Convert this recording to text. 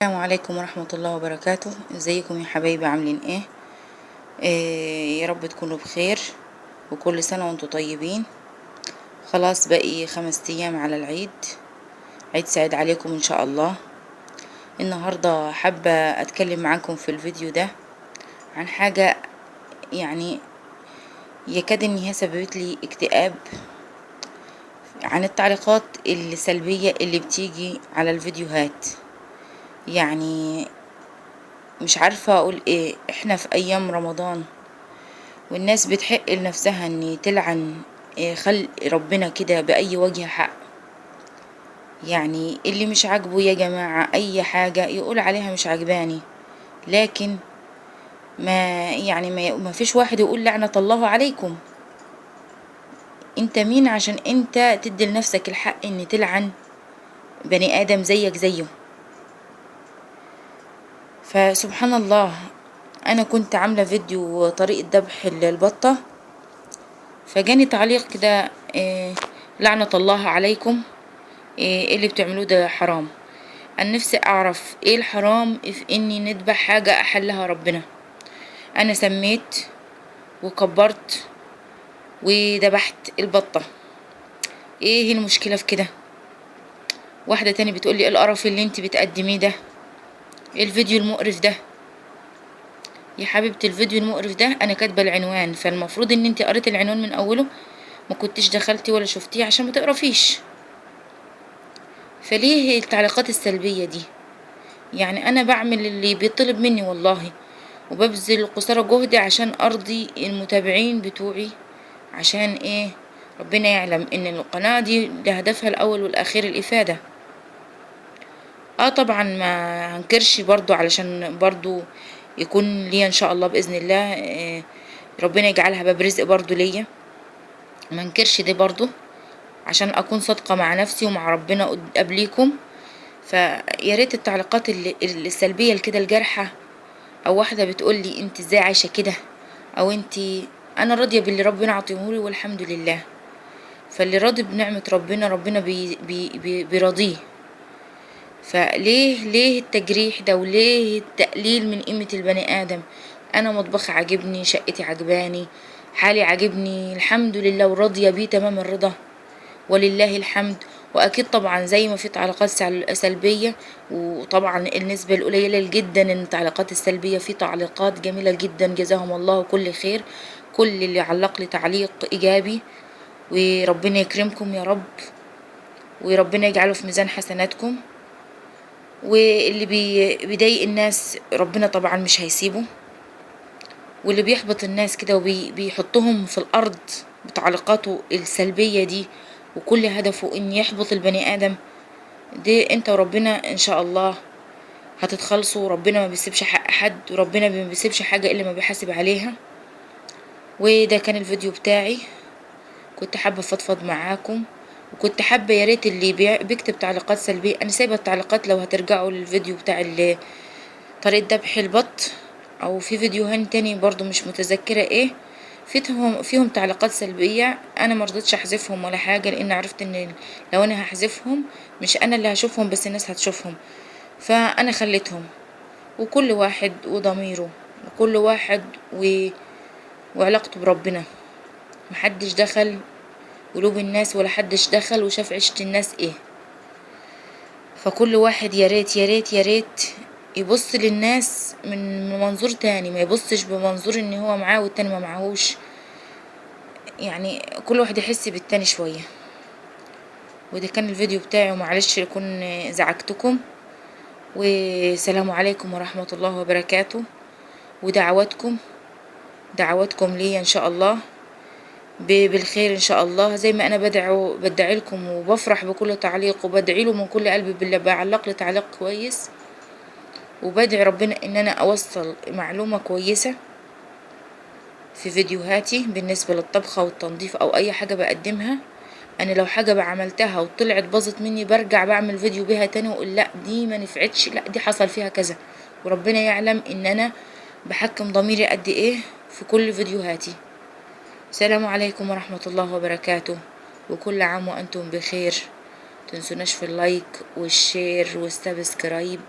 السلام عليكم ورحمة الله وبركاته. ازيكم يا حبايبي؟ عاملين ايه؟ يا رب تكونوا بخير وكل سنة وانتم طيبين. خلاص باقي 5 ايام على العيد. عيد سعيد عليكم ان شاء الله. النهاردة حابة اتكلم معاكم في الفيديو ده عن حاجة يعني يكاد ان هي سببت لي اكتئاب، عن التعليقات السلبية اللي بتيجي على الفيديوهات. يعني مش عارفة اقول ايه، احنا في ايام رمضان والناس بتحق لنفسها ان تلعن خلق ربنا كده بأي وجه حق. يعني اللي مش عاجبه يا جماعة اي حاجة يقول عليها مش عجباني، لكن ما فيش واحد يقول لعنة الله عليكم. انت مين عشان انت تدي لنفسك الحق ان تلعن بني ادم زيك زيه؟ فسبحان الله. انا كنت عاملة فيديو طريقة ذبح البطة، فجاني تعليق كده لعنة الله عليكم، ايه اللي بتعملوه ده حرام. انا نفسي اعرف ايه الحرام في اني نذبح حاجة احلها ربنا. انا سميت وكبرت وذبحت البطة، ايه المشكلة في كده؟ واحدة تاني بتقولي ايه القرف اللي انت بتقدميه ده، ايه الفيديو المقرف ده؟ يا حبيبتي الفيديو المقرف ده انا كاتبه العنوان، فالمفروض ان انت قريت العنوان من اوله، ما كنتش دخلتي ولا شفتيه عشان ما تقرفيش. فليه التعليقات السلبية دي؟ يعني انا بعمل اللي بيطلب مني والله، وببذل قصارى جهدي عشان ارضي المتابعين بتوعي. عشان ايه؟ ربنا يعلم ان القناة دي هدفها الاول والاخير الافادة. طبعا ما هنكرش برضو علشان برضو يكون ليا ان شاء الله باذن الله، ربنا يجعلها باب رزق برضو ليا. ما انكرش دي برضو عشان اكون صادقة مع نفسي ومع ربنا قبليكم. فيا ريت التعليقات السلبية كده الجارحة، او واحدة بتقولي انت ازاي عايشة كده، او انت، انا راضية باللي ربنا عطيهولي والحمد لله. فاللي راضي بنعمة ربنا ربنا بيراضيه. فليه التجريح ده وليه التقليل من قيمة البني ادم؟ انا مطبخي عاجبني، شقتي عجباني، حالي عاجبني الحمد لله وراضية بيه تمام الرضا ولله الحمد. واكيد طبعا زي ما في تعليقات سلبية، وطبعا النسبة القليلة جدا ان التعليقات السلبية، في تعليقات جميلة جدا جزاهم الله كل خير. كل اللي علق لي تعليق ايجابي وربنا يكرمكم يا رب، وربنا يجعله في ميزان حسناتكم. واللي بيضايق الناس ربنا طبعا مش هيسيبه، واللي بيحبط الناس كده وبيحطهم في الارض بتعليقاته السلبية دي، وكل هدفه ان يحبط البني ادم، دي انت وربنا ان شاء الله هتتخلصوا. ربنا ما بيسيبش حق حد، وربنا ما بيسيبش حاجة الا ما بيحاسب عليها. وده كان الفيديو بتاعي، كنت حابة افضفض معاكم، وكنت حابة يا ريت اللي بيكتب تعليقات سلبية، انا سايبة التعليقات لو هترجعوا للفيديو بتاع طريقة ذبح البط، او في فيديوهين تاني برضو مش متذكرة ايه، فيهم تعليقات سلبية. انا مرضتش احذفهم ولا حاجة، لان عرفت ان لو انا هحذفهم مش انا اللي هشوفهم بس الناس هتشوفهم، فانا خليتهم. وكل واحد وضميره، وكل واحد وعلاقته بربنا. محدش دخل قلوب الناس، ولا حدش دخل وشاف عيشة الناس ايه. فكل واحد يا ريت يا ريت يا ريت يبص للناس من منظور تاني، ما يبصش بمنظور ان هو معاه والتاني ما معهوش. يعني كل واحد يحس بالتاني شوية. وده كان الفيديو بتاعي، ومعلش يكون زعجتكم. وسلام عليكم ورحمة الله وبركاته. دعواتكم لي ان شاء الله بالخير ان شاء الله، زي ما انا بدعي لكم وبفرح بكل تعليق، وبدعي له من كل قلبي بالله بعلق لي تعليق كويس، وبدعي ربنا ان انا اوصل معلومة كويسة في فيديوهاتي بالنسبة للطبخة والتنظيف او اي حاجة بقدمها. انا لو حاجة بعملتها وطلعت باظت مني برجع بعمل فيديو بيها تاني واقول لا دي ما نفعتش، لا دي حصل فيها كذا، وربنا يعلم ان انا بحكم ضميري قد ايه في كل فيديوهاتي. السلام عليكم ورحمة الله وبركاته، وكل عام وأنتم بخير. تنسوناش في اللايك والشير والسبسكرايب.